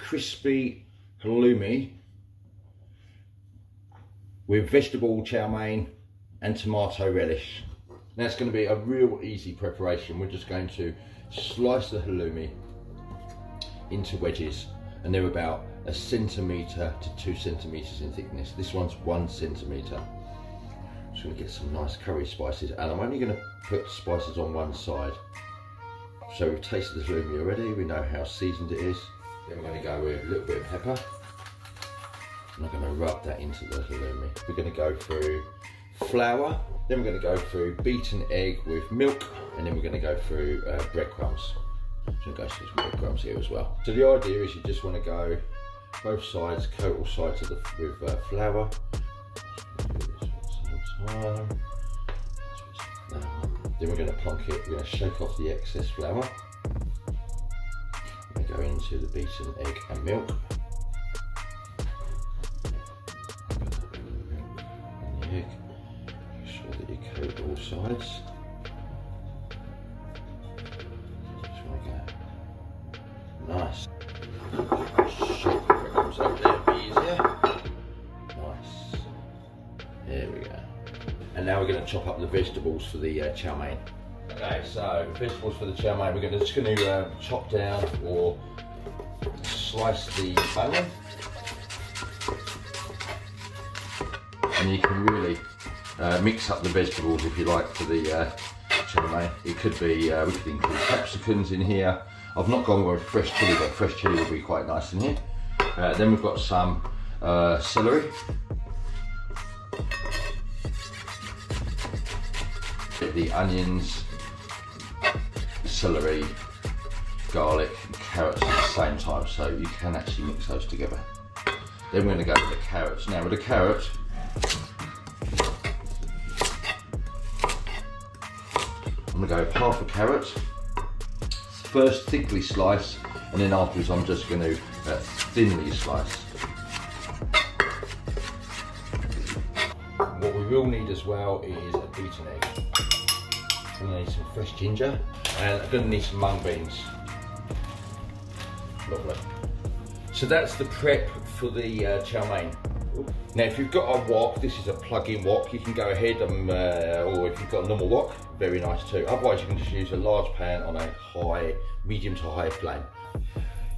crispy halloumi with vegetable chow mein and tomato relish. Now it's going to be a real easy preparation. We're just going to slice the halloumi into wedges, and they're about 1 centimetre to 2 centimetres in thickness. This one's 1 centimetre. Just going to get some nice curry spices, and I'm only going to put spices on one side. So we've tasted the halloumi already, we know how seasoned it is. Then we're going to go with a little bit of pepper, and I'm going to rub that into the halloumi. We're going to go through flour, then we're going to go through beaten egg with milk, and then we're going to go through breadcrumbs. So I'm going to go through some breadcrumbs here as well. So the idea is you just want to go both sides, coat all sides of with flour. Then we're going to plonk it, we're going to shake off the excess flour. We're going to go into the beaten egg and milk. And the egg, make sure that you coat all sides. Just want to go nice. Shake the breadcrumbs over there, be easier. Nice. There we go. And now we're going to chop up the vegetables for the chow mein. Okay, so vegetables for the chow mein, we're just going to chop down or slice the onion. And you can really mix up the vegetables if you like for the chow mein. It could be, we could include capsicums in here. I've not gone with fresh chilli, but fresh chilli would be quite nice in here. Then we've got some celery. The onions, celery, garlic, and carrots at the same time, so you can actually mix those together. Then we're going to go with the carrots. Now with the carrot, I'm going to go half a carrot, first thickly slice, and then afterwards I'm just going to thinly slice. What we will need as well is a beaten egg. I'm going to need some fresh ginger, and I'm going to need some mung beans. Lovely. So that's the prep for the chow mein. Now if you've got a wok, this is a plug-in wok, you can go ahead and, or if you've got a normal wok, very nice too. Otherwise you can just use a large pan on a medium to high flame.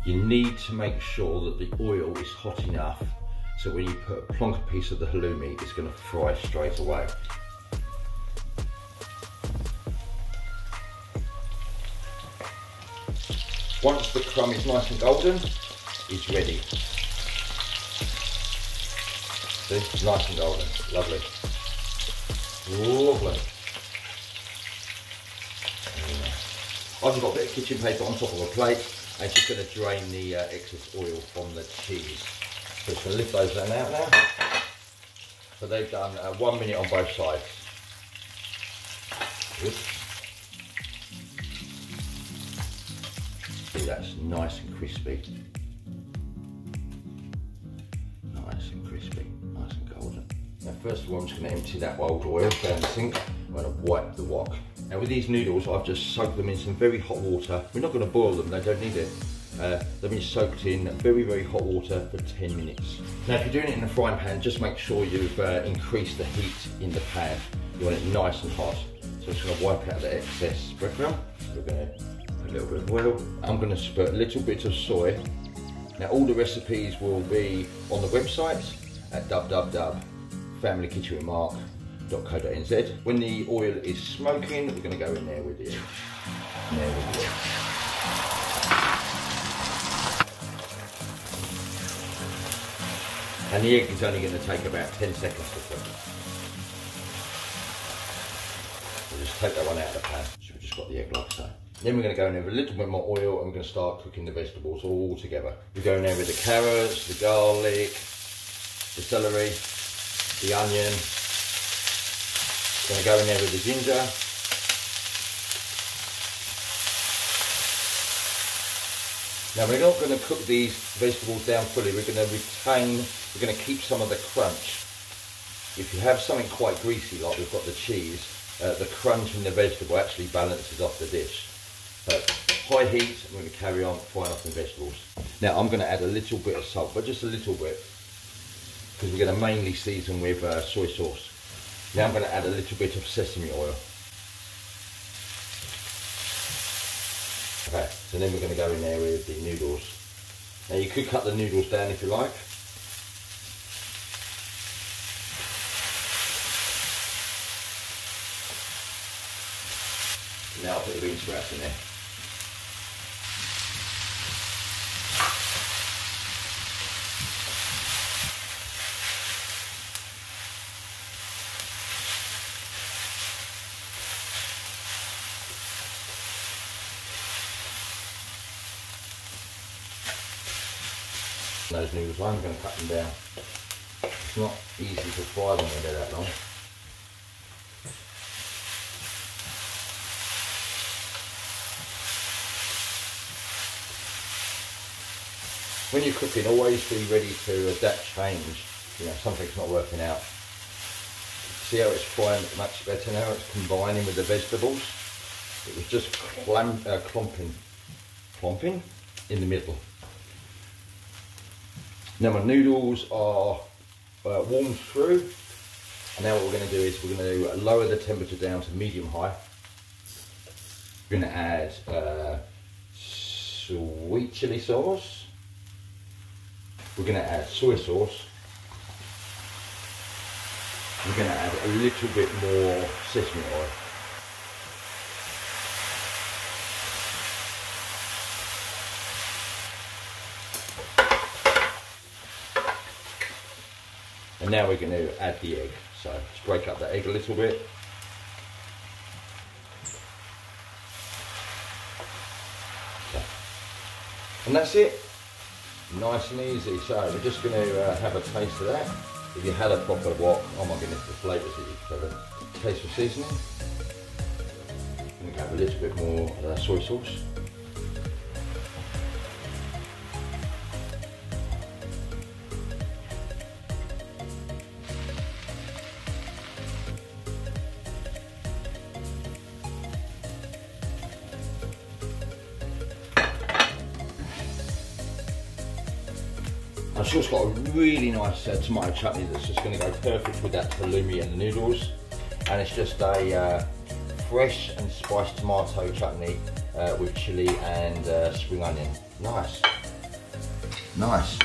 You need to make sure that the oil is hot enough so when you plonk a piece of the halloumi, it's going to fry straight away. Once the crumb is nice and golden, it's ready. See, nice and golden, lovely. Lovely. I've got a bit of kitchen paper on top of a plate. I'm just going to drain the excess oil from the cheese. So just going to lift those out now. So they've done 1 minute on both sides. Good. See, that's nice and crispy. Nice and crispy, nice and golden. Now first of all I'm just going to empty that old oil down the sink. I'm going to wipe the wok. Now with these noodles I've just soaked them in some very hot water. We're not going to boil them, they don't need it. They've been soaked in very, very hot water for 10 minutes. Now if you're doing it in a frying pan, just make sure you've increased the heat in the pan. You want it nice and hot. So I'm just going to wipe out the excess breadcrumb. We're going to put a little bit of oil. I'm going to spurt a little bit of soy. Now all the recipes will be on the website at www.familykitchenwithmark.co.nz. When the oil is smoking, we're going to go in there with the egg. There we go. And the egg is only going to take about 10 seconds to cook. We'll just take that one out of the pan. So we've just got the egg like so. Then we're going to go in there with a little bit more oil and we're going to start cooking the vegetables all together. We go in there with the carrots, the garlic, the celery, the onion. Going to go in there with the ginger. Now we're not going to cook these vegetables down fully, we're going to keep some of the crunch. If you have something quite greasy like we've got the cheese, the crunch in the vegetable actually balances off the dish. So high heat, I'm going to carry on frying up the vegetables. Now I'm going to add a little bit of salt, but just a little bit, because we're going to mainly season with soy sauce. Now I'm going to add a little bit of sesame oil. Okay, so then we're going to go in there with the noodles. Now you could cut the noodles down if you like. Now I'll put the bean sprouts in there. Those noodles, I'm going to cut them down. It's not easy to fry them when they're that long. When you're cooking, always be ready to adapt change. You know, something's not working out. See how it's frying much better now? It's combining with the vegetables. It was just clomping in the middle. Now my noodles are warmed through. And now what we're going to do is we're going to lower the temperature down to medium-high. We're going to add sweet chili sauce. We're going to add soy sauce. We're going to add a little bit more sesame oil. And now we're going to add the egg. So let's break up the egg a little bit. Okay. And that's it. Nice and easy. So we're just going to have a taste of that. If you had a proper wok, oh my goodness, the flavours that you could have a taste of seasoning. I'm going to have a little bit more soy sauce. I've just got a really nice tomato chutney that's just going to go perfect with that halloumi and the noodles. And it's just a fresh and spiced tomato chutney with chilli and spring onion. Nice. Nice.